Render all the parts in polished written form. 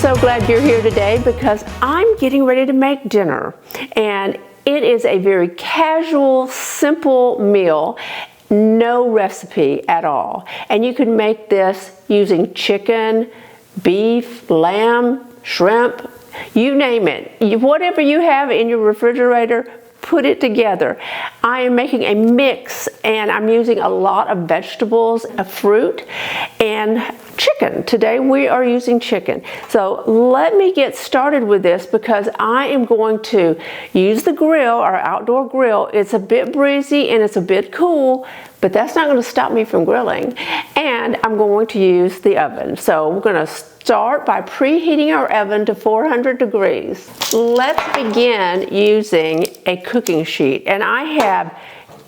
so glad you're here today because I'm getting ready to make dinner, and it is a very casual, simple meal, no recipe at all. And you can make this using chicken, beef, lamb, shrimp, you name it. Whatever you have in your refrigerator, put it together. I am making a mix, and I'm using a lot of vegetables, a fruit, and chicken. Today we are using chicken. So let me get started with this because I am going to use the grill, our outdoor grill. It's a bit breezy and it's a bit cool, but that's not going to stop me from grilling. And I'm going to use the oven. So we're going to start by preheating our oven to 400 degrees. Let's begin using a cooking sheet. And I have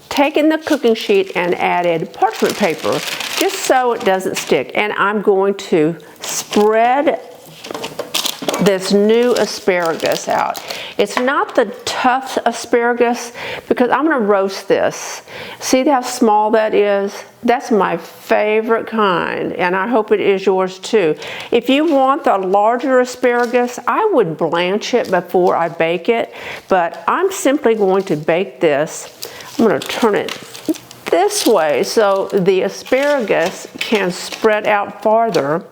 taken the cooking sheet and added parchment paper just so it doesn't stick. And I'm going to spread this new asparagus out. It's not the tough asparagus because I'm going to roast this. See how small that is? That's my favorite kind, and I hope it is yours too. If you want the larger asparagus, I would blanch it before I bake it, but I'm simply going to bake this. I'm going to turn it this way so the asparagus can spread out farther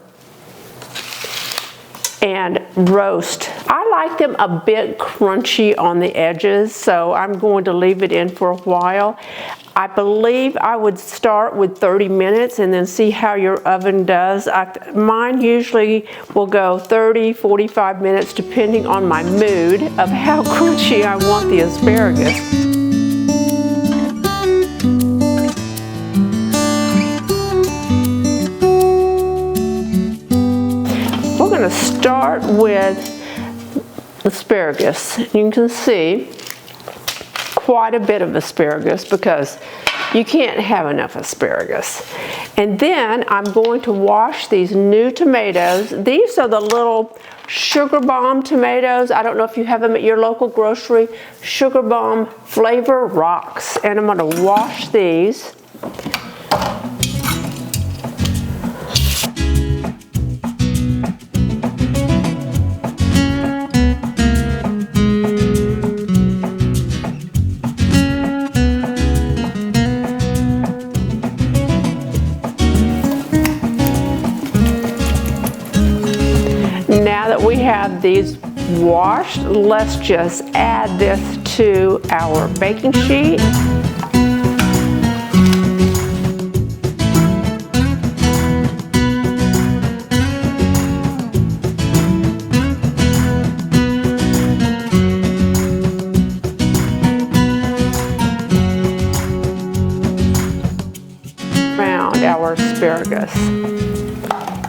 and roast. I like them a bit crunchy on the edges, so I'm going to leave it in for a while. I believe I would start with 30 minutes and then see how your oven does. Mine usually will go 30, 45 minutes depending on my mood of how crunchy I want the asparagus. We're going to start with asparagus. You can see quite a bit of asparagus because you can't have enough asparagus. And then I'm going to wash these new tomatoes. These are the little sugar bomb tomatoes. I don't know if you have them at your local grocery. Sugar bomb flavor rocks. And I'm going to wash these. Now that we have these washed, let's just add this to our baking sheet. Around our asparagus.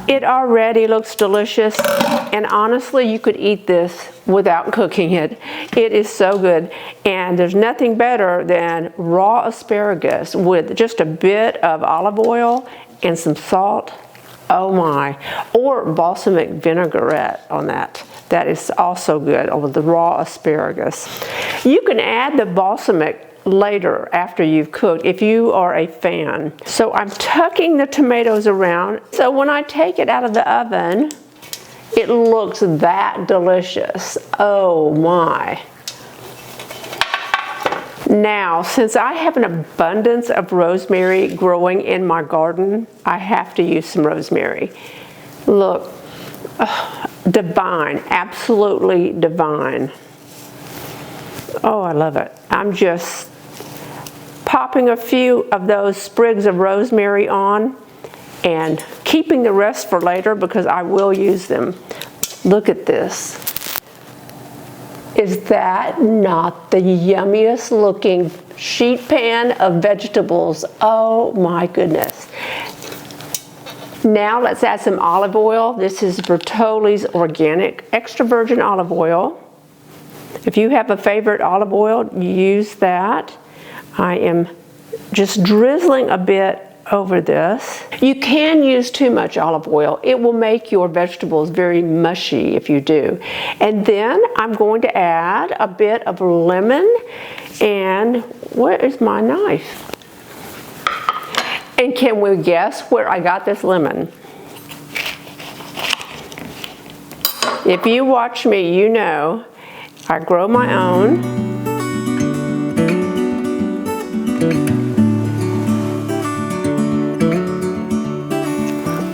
It already looks delicious, and honestly, you could eat this without cooking it. It is so good, and there's nothing better than raw asparagus with just a bit of olive oil and some salt. Oh my, or balsamic vinaigrette on that. That is also good with the raw asparagus. You can add the balsamic later after you've cooked if you are a fan. So I'm tucking the tomatoes around so when I take it out of the oven it looks that delicious. Oh my. Now since I have an abundance of rosemary growing in my garden, I have to use some rosemary. Look, divine, absolutely divine. Oh, I love it. I'm just popping a few of those sprigs of rosemary on and keeping the rest for later because I will use them. Look at this. Is that not the yummiest looking sheet pan of vegetables? Oh my goodness. Now let's add some olive oil. This is Bertolli's organic extra virgin olive oil. If you have a favorite olive oil, use that. I am just drizzling a bit over this. You can use too much olive oil. It will make your vegetables very mushy if you do. And then I'm going to add a bit of lemon, and where is my knife? And can we guess where I got this lemon? If you watch me, you know I grow my own.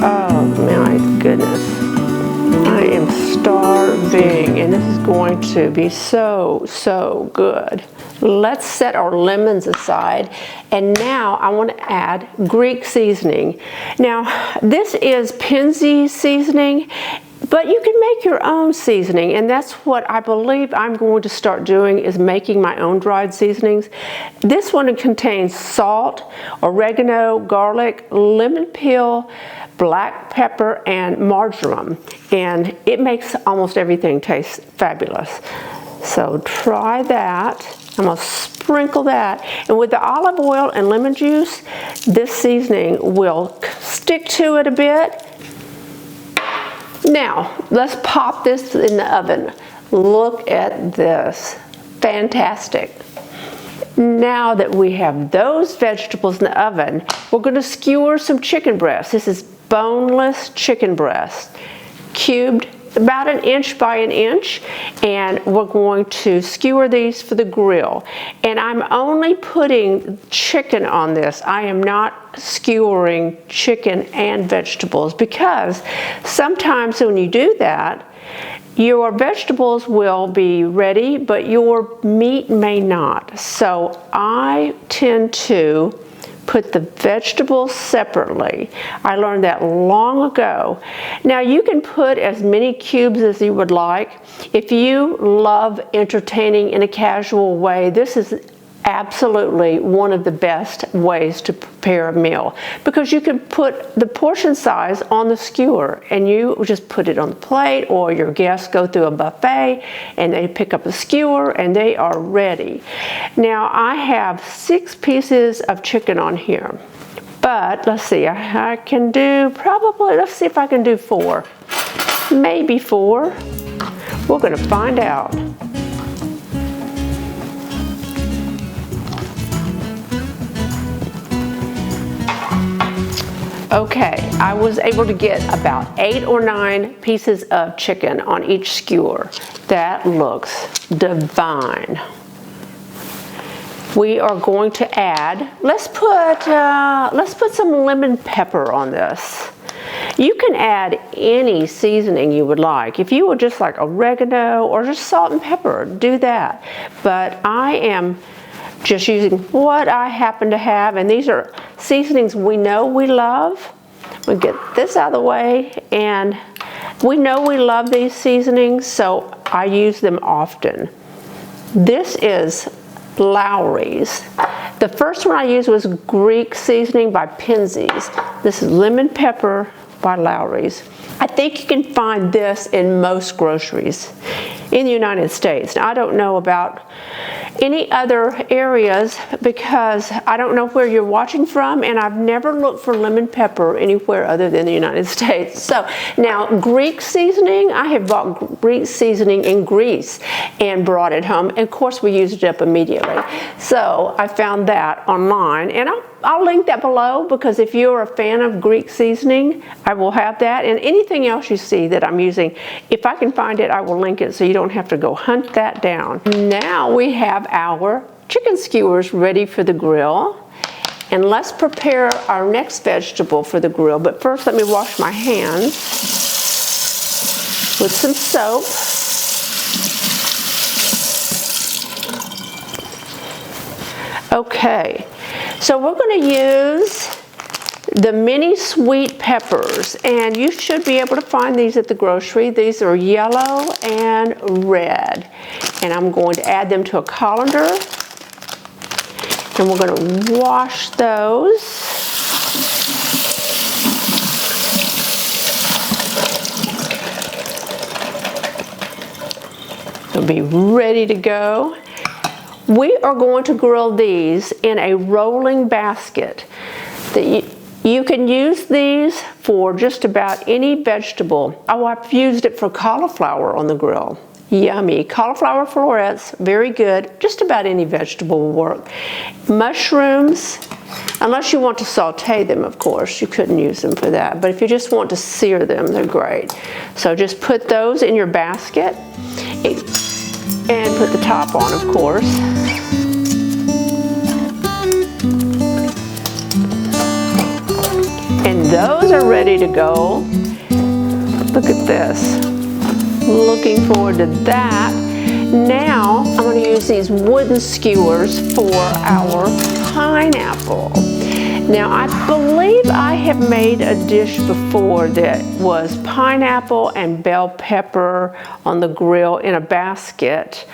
Oh my goodness. I am starving, and this is going to be so good. Let's set our lemons aside, and now I want to add Greek seasoning. Now, this is Penzi seasoning, but you can make your own seasoning, and that's what I believe I'm going to start doing, is making my own dried seasonings. This one contains salt, oregano, garlic, lemon peel, black pepper, and marjoram, and it makes almost everything taste fabulous. So try that. I'm going to sprinkle that, and with the olive oil and lemon juice, this seasoning will stick to it a bit. Now, let's pop this in the oven. Look at this. Fantastic. Now that we have those vegetables in the oven, we're going to skewer some chicken breast. This is boneless chicken breast, cubed about 1 inch by 1 inch, and we're going to skewer these for the grill. And I'm only putting chicken on this. I am not skewering chicken and vegetables, because sometimes when you do that, your vegetables will be ready, but your meat may not. So I tend to put the vegetables separately. I learned that long ago. Now you can put as many cubes as you would like. If you love entertaining in a casual way, this is absolutely one of the best ways to prepare a meal, because you can put the portion size on the skewer and you just put it on the plate, or your guests go through a buffet and they pick up a skewer and they are ready. Now I have 6 pieces of chicken on here, but let's see, I can do probably, let's see if I can do 4, maybe 4. We're going to find out. Okay, I was able to get about 8 or 9 pieces of chicken on each skewer. That looks divine. We are going to add, let's put some lemon pepper on this. You can add any seasoning you would like. If you would just like oregano or just salt and pepper, do that. But I am just using what I happen to have, and these are seasonings we know we love. We get this out of the way, and we know we love these seasonings, so I use them often. This is Lawry's. The first one I used was Greek seasoning by Penzi's. This is lemon pepper by Lawry's. I think you can find this in most groceries in the United States. Now, I don't know about any other areas because I don't know where you're watching from, and I've never looked for lemon pepper anywhere other than the United States. So now Greek seasoning, I have bought Greek seasoning in Greece and brought it home, and of course we used it up immediately. So I found that online, and I'll link that below, because if you're a fan of Greek seasoning, I will have that, and anything else you see that I'm using, if I can find it, I will link it so you don't have to go hunt that down. Now we have our chicken skewers ready for the grill, and let's prepare our next vegetable for the grill. But first, let me wash my hands with some soap. Okay, so we're going to use the mini sweet peppers, and you should be able to find these at the grocery. These are yellow and red, and I'm going to add them to a colander, and we're going to wash those. They'll be ready to go. We are going to grill these in a rolling basket. You can use these for just about any vegetable. Oh, I've used it for cauliflower on the grill. Yummy. Cauliflower florets, very good. Just about any vegetable will work. Mushrooms, Unless you want to saute them, of course, you couldn't use them for that. But if you just want to sear them, they're great. So just put those in your basket and put the top on, of course. And those are ready to go. Look at this. Looking forward to that. Now I'm going to use these wooden skewers for our pineapple. Now I believe I have made a dish before that was pineapple and bell pepper on the grill in a basket.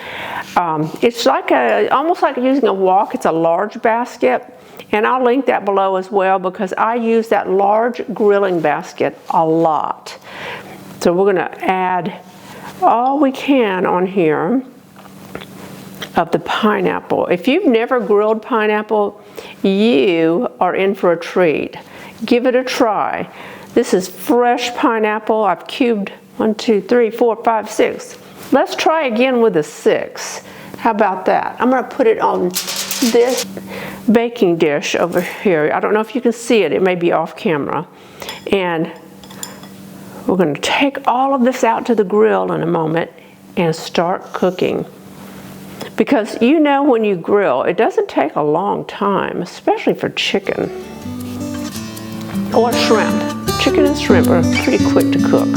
It's like almost like using a wok. It's a large basket. And I'll link that below as well because I use that large grilling basket a lot. So we're going to add all we can on here of the pineapple. If you've never grilled pineapple, you are in for a treat. Give it a try. This is fresh pineapple. I've cubed 1, 2, 3, 4, 5, 6. Let's try again with a 6. How about that? I'm going to put it on this baking dish over here. I don't know if you can see it. It may be off camera. And we're going to take all of this out to the grill in a moment and start cooking. Because you know when you grill, it doesn't take a long time, especially for chicken or shrimp. Chicken and shrimp are pretty quick to cook.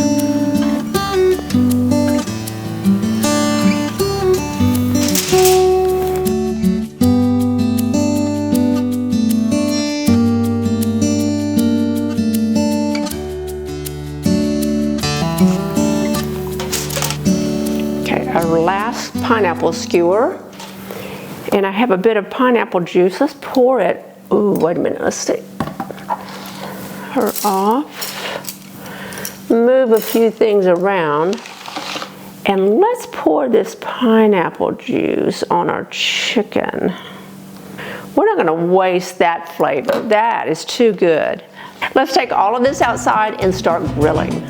Our last pineapple skewer, and I have a bit of pineapple juice. Let's pour it. Ooh, wait a minute. Let's take her off. Move a few things around, and let's pour this pineapple juice on our chicken. We're not going to waste that flavor. That is too good. Let's take all of this outside and start grilling.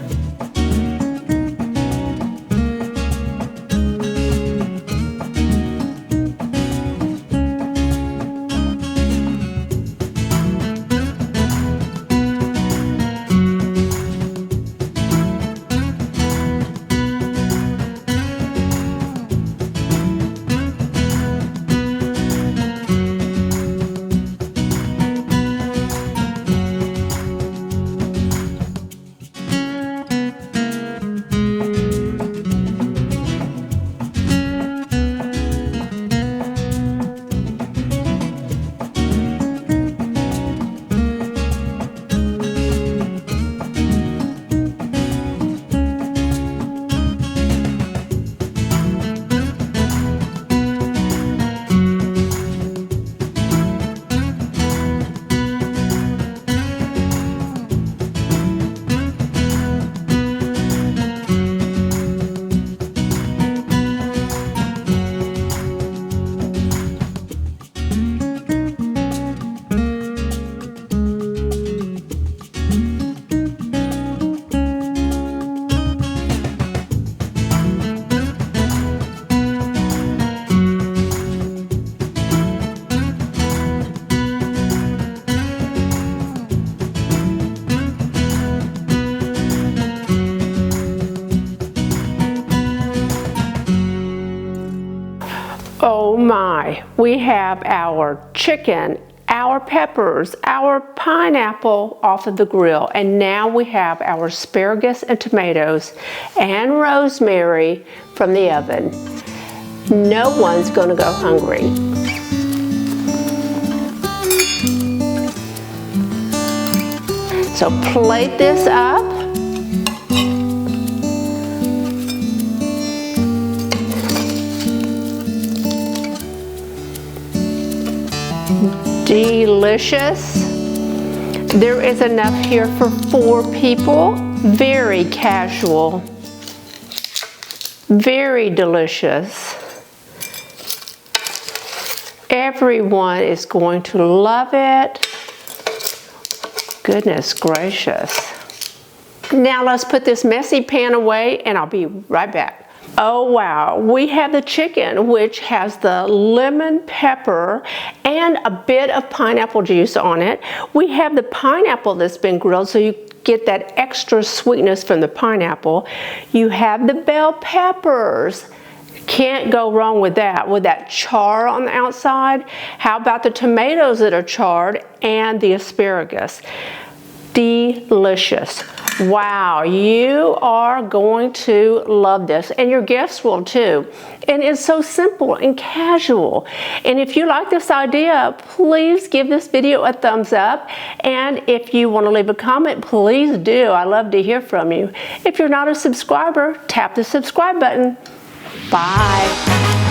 Oh my, we have our chicken, our peppers, our pineapple off of the grill, and now we have our asparagus and tomatoes and rosemary from the oven. No one's gonna go hungry. So plate this up. Delicious. There is enough here for 4 people. Very casual. Very delicious. Everyone is going to love it. Goodness gracious. Now let's put this messy pan away and I'll be right back. Oh wow, we have the chicken, which has the lemon pepper and a bit of pineapple juice on it. We have the pineapple that's been grilled, so you get that extra sweetness from the pineapple. You have the bell peppers. Can't go wrong with that char on the outside. How about the tomatoes that are charred and the asparagus? Delicious. Wow, you are going to love this, and your guests will too. And it's so simple and casual. And if you like this idea, please give this video a thumbs up. And if you want to leave a comment, please do. I love to hear from you. If you're not a subscriber, tap the subscribe button. Bye.